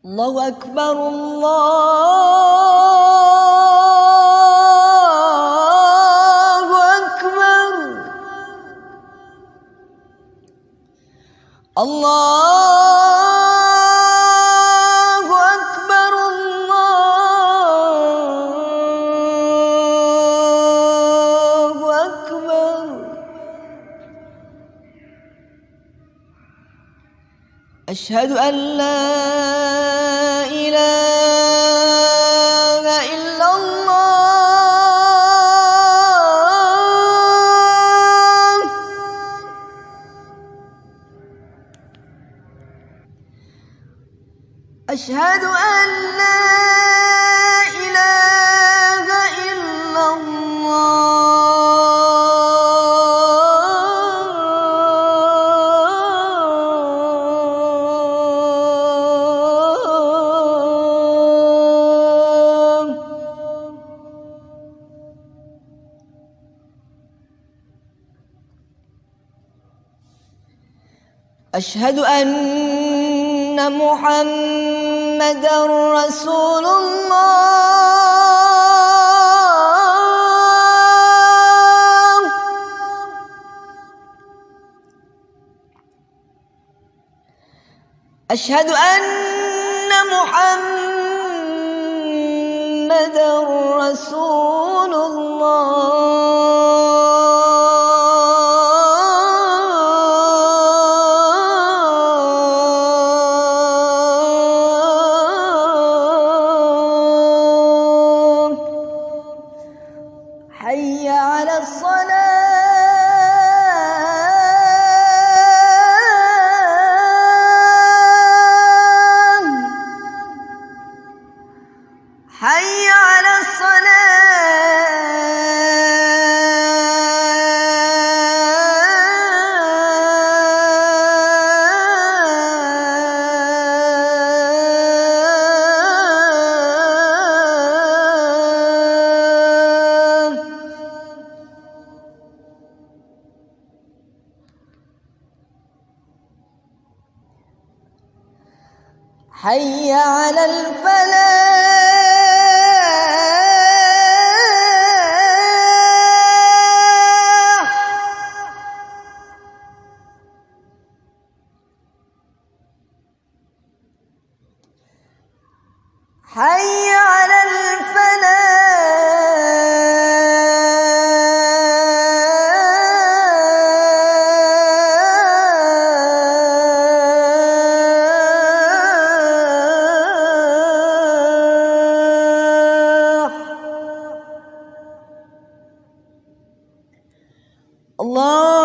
الله أكبر الله أكبر الله أكبر الله أكبر أشهد أن لا إله إلا الله أشهد أن لا إله إلا الله أشهد أن محمدًا رسول الله أشهد أن محمدًا رسول الله حي على الصلاة حي على الصلاة حي على الفلاح حي على الفلاح الله